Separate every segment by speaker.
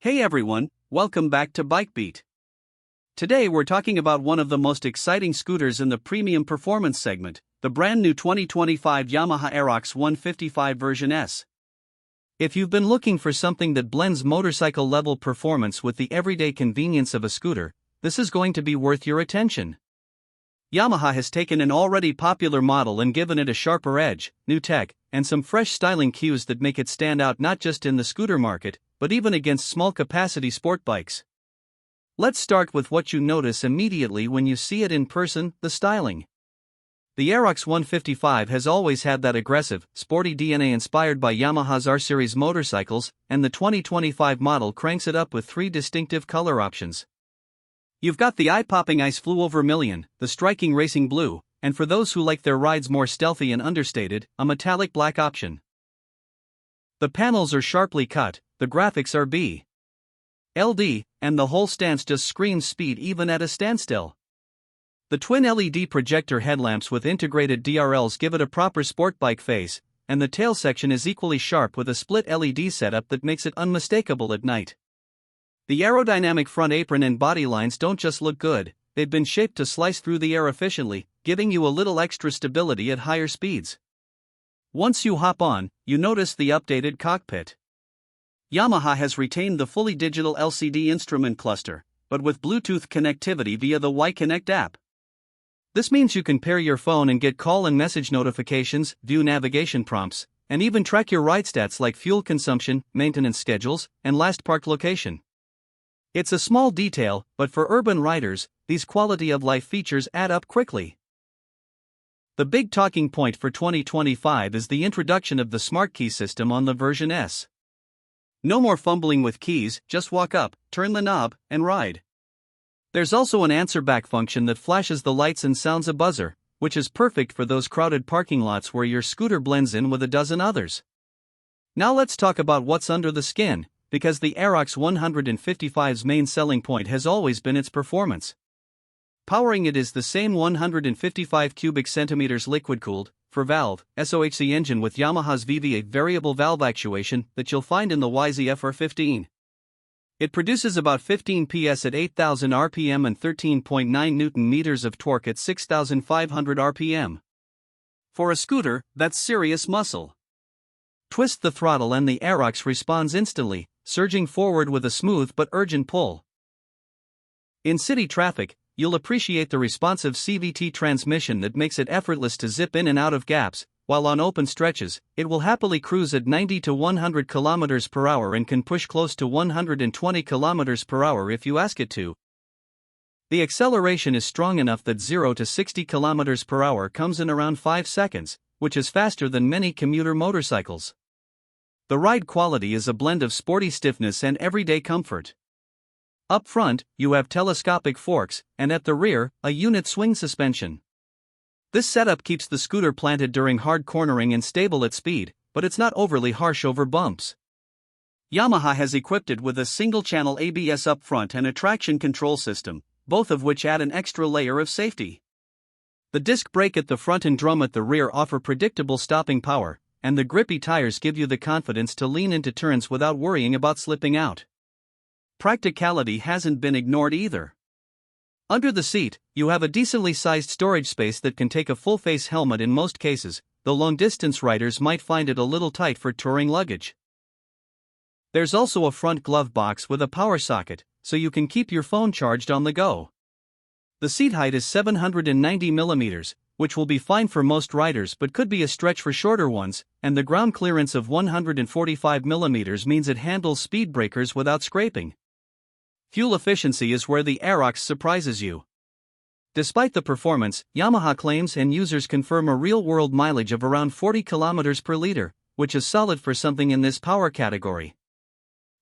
Speaker 1: Hey everyone, welcome back to BikeBeat. Today we're talking about one of the most exciting scooters in the premium performance segment, the brand new 2025 Yamaha Aerox 155 version S. If you've been looking for something that blends motorcycle-level performance with the everyday convenience of a scooter, this is going to be worth your attention. Yamaha has taken an already popular model and given it a sharper edge, new tech, and some fresh styling cues that make it stand out not just in the scooter market, but even against small-capacity sport bikes. Let's start with what you notice immediately when you see it in person: the styling. The Aerox 155 has always had that aggressive, sporty DNA inspired by Yamaha's R-Series motorcycles, and the 2025 model cranks it up with three distinctive color options. You've got the eye-popping Ice Flew Over Million, the striking racing blue, and for those who like their rides more stealthy and understated, a metallic black option. The panels are sharply cut, the graphics are BLD, and the whole stance just screams speed even at a standstill. The twin LED projector headlamps with integrated DRLs give it a proper sport bike face, and the tail section is equally sharp with a split LED setup that makes it unmistakable at night. The aerodynamic front apron and body lines don't just look good, they've been shaped to slice through the air efficiently, giving you a little extra stability at higher speeds. Once you hop on, you notice the updated cockpit. Yamaha has retained the fully digital LCD instrument cluster, but with Bluetooth connectivity via the Y-Connect app. This means you can pair your phone and get call and message notifications, view navigation prompts, and even track your ride stats like fuel consumption, maintenance schedules, and last parked location. It's a small detail, but for urban riders, these quality-of-life features add up quickly. The big talking point for 2025 is the introduction of the Smart Key system on the version S. No more fumbling with keys, just walk up, turn the knob, and ride. There's also an answer-back function that flashes the lights and sounds a buzzer, which is perfect for those crowded parking lots where your scooter blends in with a dozen others. Now let's talk about what's under the skin, because the Aerox 155's main selling point has always been its performance. Powering it is the same 155 cubic centimeters liquid-cooled, four-valve, SOHC engine with Yamaha's VVA variable valve actuation that you'll find in the YZF-R15. It produces about 15 PS at 8,000 RPM and 13.9 Newton-meters of torque at 6,500 RPM. For a scooter, that's serious muscle. Twist the throttle and the Aerox responds instantly, surging forward with a smooth but urgent pull. In city traffic, you'll appreciate the responsive CVT transmission that makes it effortless to zip in and out of gaps, while on open stretches, it will happily cruise at 90 to 100 km per hour and can push close to 120 km per hour if you ask it to. The acceleration is strong enough that 0 to 60 km per hour comes in around 5 seconds, which is faster than many commuter motorcycles. The ride quality is a blend of sporty stiffness and everyday comfort. Up front, you have telescopic forks, and at the rear, a unit swing suspension. This setup keeps the scooter planted during hard cornering and stable at speed, but it's not overly harsh over bumps. Yamaha has equipped it with a single-channel ABS up front and a traction control system, both of which add an extra layer of safety. The disc brake at the front and drum at the rear offer predictable stopping power, and the grippy tires give you the confidence to lean into turns without worrying about slipping out. Practicality hasn't been ignored either. Under the seat, you have a decently sized storage space that can take a full-face helmet in most cases, though long-distance riders might find it a little tight for touring luggage. There's also a front glove box with a power socket, so you can keep your phone charged on the go. The seat height is 790 millimeters, which will be fine for most riders but could be a stretch for shorter ones, and the ground clearance of 145 millimeters means it handles speed breakers without scraping. Fuel efficiency is where the Aerox surprises you. Despite the performance, Yamaha claims and users confirm a real-world mileage of around 40 km per liter, which is solid for something in this power category.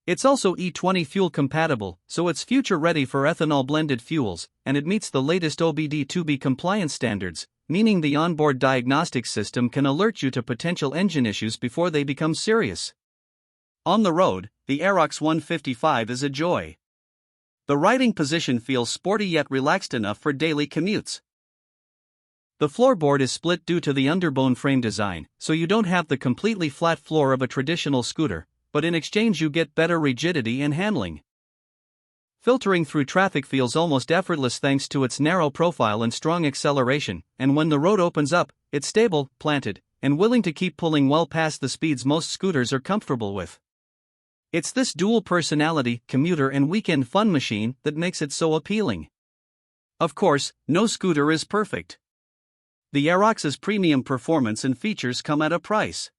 Speaker 1: It's also E20 fuel compatible, so it's future-ready for ethanol-blended fuels, and it meets the latest OBD2B compliance standards, meaning the onboard diagnostics system can alert you to potential engine issues before they become serious. On the road, the Aerox 155 is a joy. The riding position feels sporty yet relaxed enough for daily commutes. The floorboard is split due to the underbone frame design, so you don't have the completely flat floor of a traditional scooter, but in exchange you get better rigidity and handling. Filtering through traffic feels almost effortless thanks to its narrow profile and strong acceleration, and when the road opens up, it's stable, planted, and willing to keep pulling well past the speeds most scooters are comfortable with. It's this dual personality, commuter and weekend fun machine that makes it so appealing. Of course, no scooter is perfect. The Aerox's premium performance and features come at a price.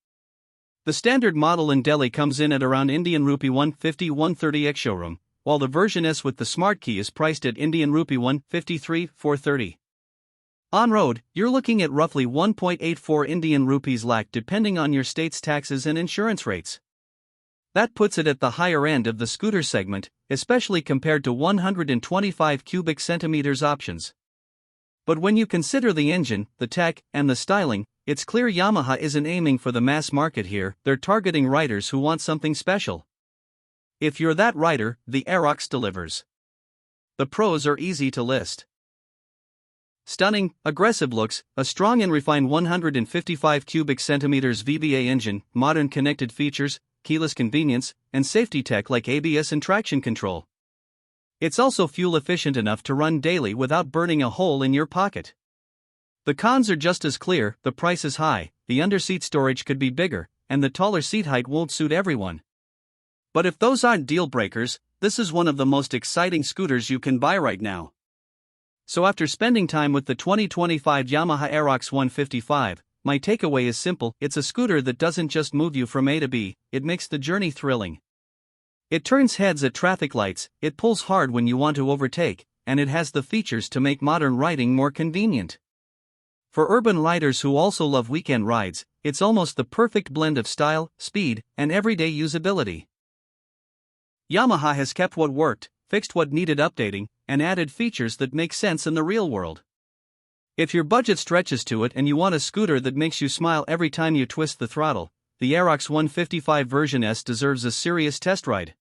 Speaker 1: The standard model in Delhi comes in at around Indian rupee 150-130 ex-showroom, while the version S with the smart key is priced at Indian rupee 153-430. On road, you're looking at roughly 1.84 Indian rupees lakh depending on your state's taxes and insurance rates. That puts it at the higher end of the scooter segment, especially compared to 125 cubic centimeters options. But when you consider the engine, the tech, and the styling, it's clear Yamaha isn't aiming for the mass market here. They're targeting riders who want something special. If you're that rider, the Aerox delivers. The pros are easy to list. Stunning, aggressive looks, a strong and refined 155 cubic centimeters VVA engine, modern connected features, keyless convenience, and safety tech like ABS and traction control. It's also fuel efficient enough to run daily without burning a hole in your pocket. The cons are just as clear: the price is high, the underseat storage could be bigger, and the taller seat height won't suit everyone. But if those aren't deal breakers, this is one of the most exciting scooters you can buy right now. So after spending time with the 2025 Yamaha Aerox 155, my takeaway is simple: it's a scooter that doesn't just move you from A to B, it makes the journey thrilling. It turns heads at traffic lights, it pulls hard when you want to overtake, and it has the features to make modern riding more convenient. For urban riders who also love weekend rides, it's almost the perfect blend of style, speed, and everyday usability. Yamaha has kept what worked, fixed what needed updating, and added features that make sense in the real world. If your budget stretches to it and you want a scooter that makes you smile every time you twist the throttle, the Aerox 155 version S deserves a serious test ride.